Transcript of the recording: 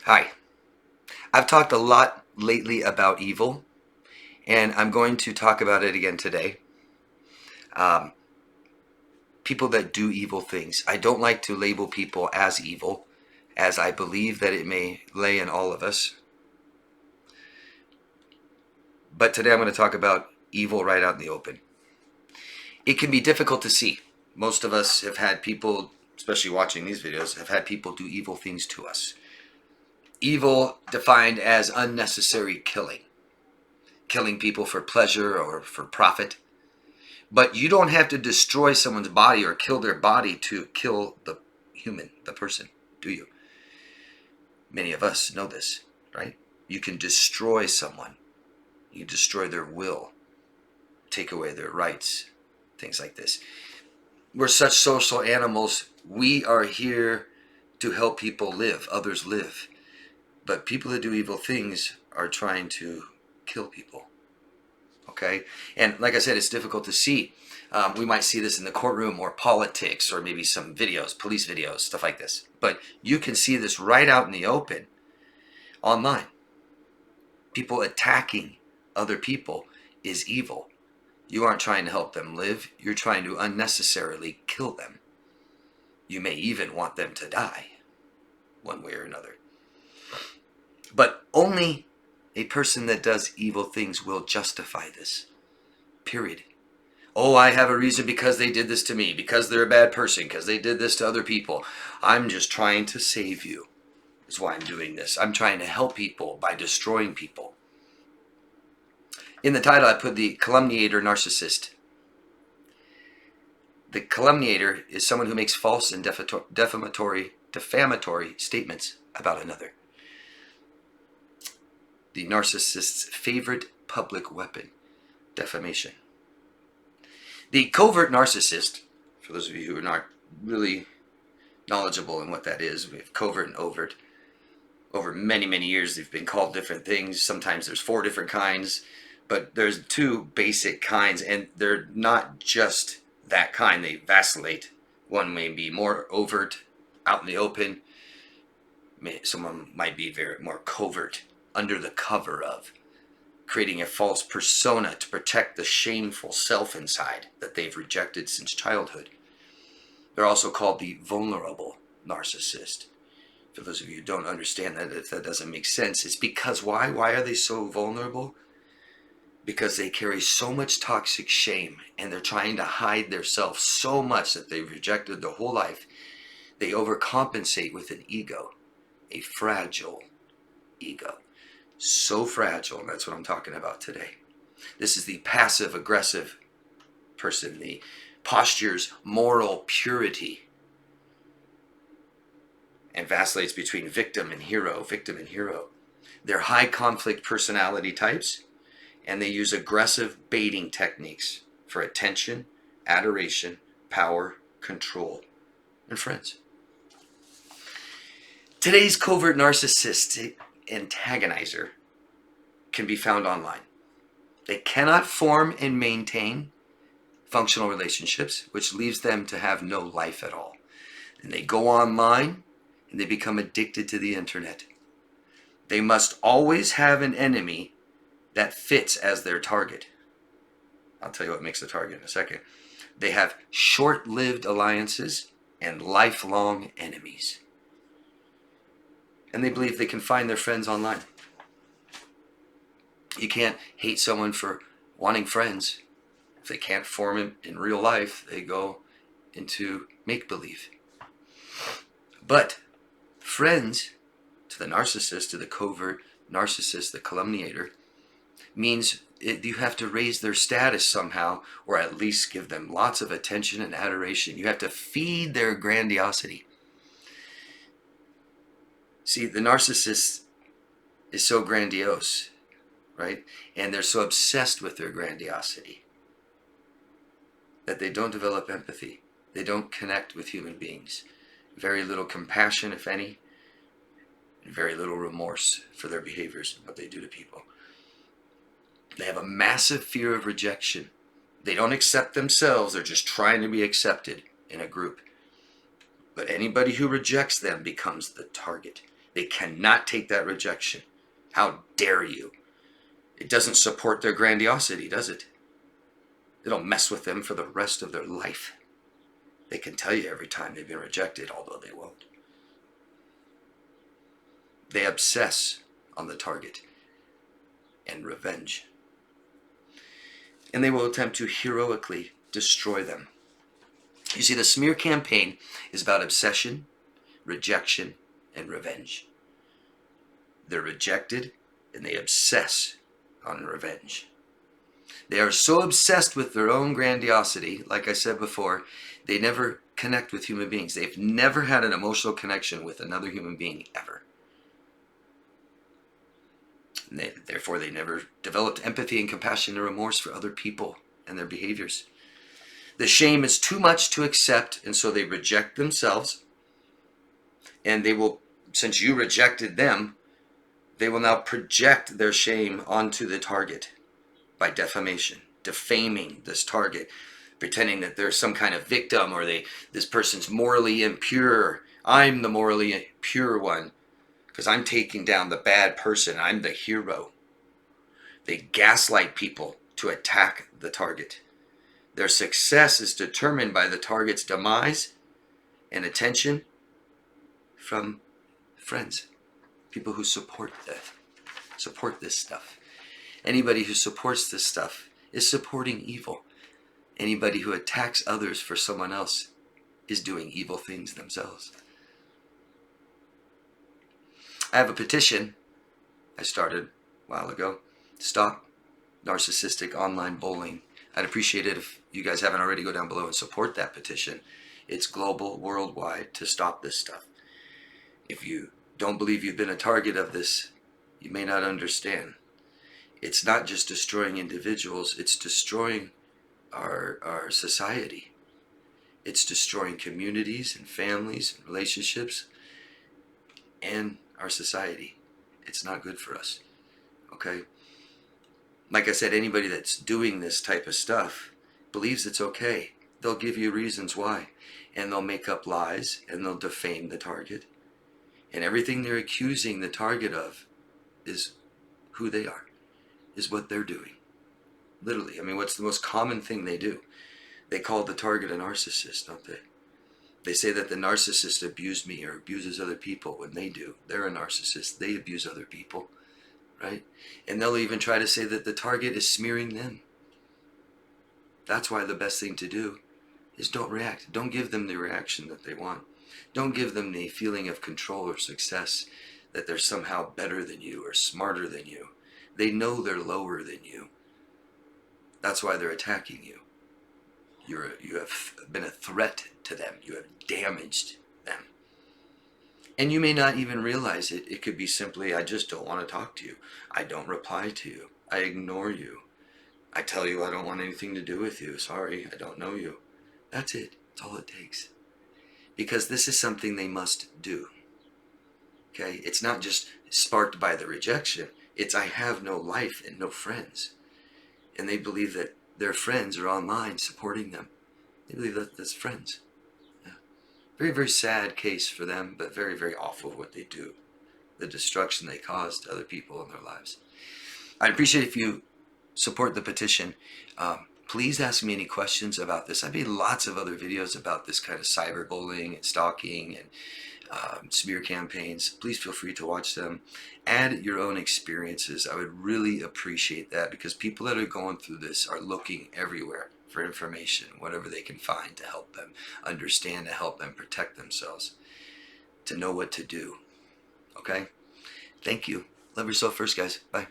Hi. I've talked a lot lately about evil, and I'm going to talk about it again today. Um, People that do evil things. I don't like to label people as evil, as I believe that it may lay in all of us. But today I'm going to talk about evil right out in the open. It can be difficult to see. Most of us have had people, especially watching these videos, have had people do evil things to us. Evil defined as unnecessary killing people for pleasure or for profit. But you don't have to destroy someone's body or kill their body to kill the human, the person, do you? Many of us know this, right? You can destroy someone. You destroy their will, take away their rights, things like this. We're such social animals. We are here to help people live, others live. But people that do evil things are trying to kill people. Okay? And like I said, it's difficult to see. We might see this in the courtroom or politics or maybe some videos, police videos, stuff like this. But you can see this right out in the open online. People attacking other people is evil. You aren't trying to help them live. You're trying to unnecessarily kill them. You may even want them to die one way or another. But only a person that does evil things will justify this. Period. Oh, I have a reason because they did this to me, because they're a bad person, because they did this to other people. I'm just trying to save you. That's why I'm doing this. I'm trying to help people by destroying people. In the title, I put the Calumniator Narcissist. The calumniator is someone who makes false and defamatory statements about another. The narcissist's favorite public weapon, defamation. The covert narcissist, for those of you who are not really knowledgeable in what that is, we have covert and overt. Over many, many years, they've been called different things. Sometimes there's 4 different kinds, but there's 2 basic kinds, and they're not just that kind. They vacillate. One may be more overt, out in the open. Someone might be very more covert, under the cover of, creating a false persona to protect the shameful self inside that they've rejected since childhood. They're also called the vulnerable narcissist. For those of you who don't understand that, if that doesn't make sense, it's because why? Why are they so vulnerable? Because they carry so much toxic shame and they're trying to hide their self so much that they've rejected their whole life. They overcompensate with an ego, a fragile ego. So fragile, and that's what I'm talking about today. This is the passive aggressive person, the posture's moral purity, and vacillates between victim and hero, victim and hero. They're high conflict personality types, and they use aggressive baiting techniques for attention, adoration, power, control, and friends. Today's covert narcissist antagonizer can be found online. They cannot form and maintain functional relationships, which leaves them to have no life at all. And they go online and they become addicted to the internet. They must always have an enemy that fits as their target. I'll tell you what makes a target in a second. They have short-lived alliances and lifelong enemies. And they believe they can find their friends online. You can't hate someone for wanting friends. If they can't form it in real life, they go into make-believe. But friends, to the narcissist, to the covert narcissist, the calumniator, means you have to raise their status somehow, or at least give them lots of attention and adoration. You have to feed their grandiosity. See, the narcissist is so grandiose, right? And they're so obsessed with their grandiosity that they don't develop empathy. They don't connect with human beings. Very little compassion, if any, and very little remorse for their behaviors and what they do to people. They have a massive fear of rejection. They don't accept themselves. They're just trying to be accepted in a group. But anybody who rejects them becomes the target. They cannot take that rejection. How dare you? It doesn't support their grandiosity, does it? It'll mess with them for the rest of their life. They can tell you every time they've been rejected, although they won't. They obsess on the target and revenge. And they will attempt to heroically destroy them. You see, the smear campaign is about obsession, rejection, and revenge. They're rejected and they obsess on revenge. They are so obsessed with their own grandiosity, like I said before, they never connect with human beings. They've never had an emotional connection with another human being ever. Therefore, they never developed empathy and compassion and remorse for other people and their behaviors. The shame is too much to accept, and so they reject themselves. And they will, since you rejected them, they will now project their shame onto the target by defamation, defaming this target, pretending that they're some kind of victim or this person's morally impure. I'm the morally pure one because I'm taking down the bad person. I'm the hero. They gaslight people to attack the target. Their success is determined by the target's demise and attention from friends, people who support this stuff. Anybody who supports this stuff is supporting evil. Anybody who attacks others for someone else is doing evil things themselves. I have a petition I started a while ago. Stop narcissistic online bullying. I'd appreciate it if you guys haven't already, go down below and support that petition. It's global, worldwide, to stop this stuff. If you don't believe you've been a target of this, you may not understand. It's not just destroying individuals, it's destroying our society. It's destroying communities and families and relationships and our society. It's not good for us. Okay? Like I said, anybody that's doing this type of stuff believes it's okay. They'll give you reasons why. And they'll make up lies and they'll defame the target. And everything they're accusing the target of is who they are, is what they're doing. Literally. I mean, what's the most common thing they do? They call the target a narcissist, don't they? They say that the narcissist abused me or abuses other people when they do. They're a narcissist. They abuse other people, right? And they'll even try to say that the target is smearing them. That's why the best thing to do is don't react. Don't give them the reaction that they want. Don't give them the feeling of control or success, that they're somehow better than you or smarter than you. They know they're lower than you. That's why they're attacking you. You have been a threat to them. You have damaged them. And you may not even realize it. It could be simply, I just don't want to talk to you. I don't reply to you. I ignore you. I tell you I don't want anything to do with you. Sorry, I don't know you. That's it. That's all it takes. Because this is something they must do. Okay? It's not just sparked by the rejection. It's I have no life and no friends. And they believe that their friends are online supporting them. They believe that that's friends. Yeah. Very, very sad case for them, but very, very awful what they do. The destruction they cause to other people in their lives. I'd appreciate if you support the petition. Please ask me any questions about this. I've made lots of other videos about this kind of cyberbullying and stalking and smear campaigns. Please feel free to watch them. Add your own experiences. I would really appreciate that, because people that are going through this are looking everywhere for information, whatever they can find to help them understand, to help them protect themselves, to know what to do. Okay? Thank you. Love yourself first, guys. Bye.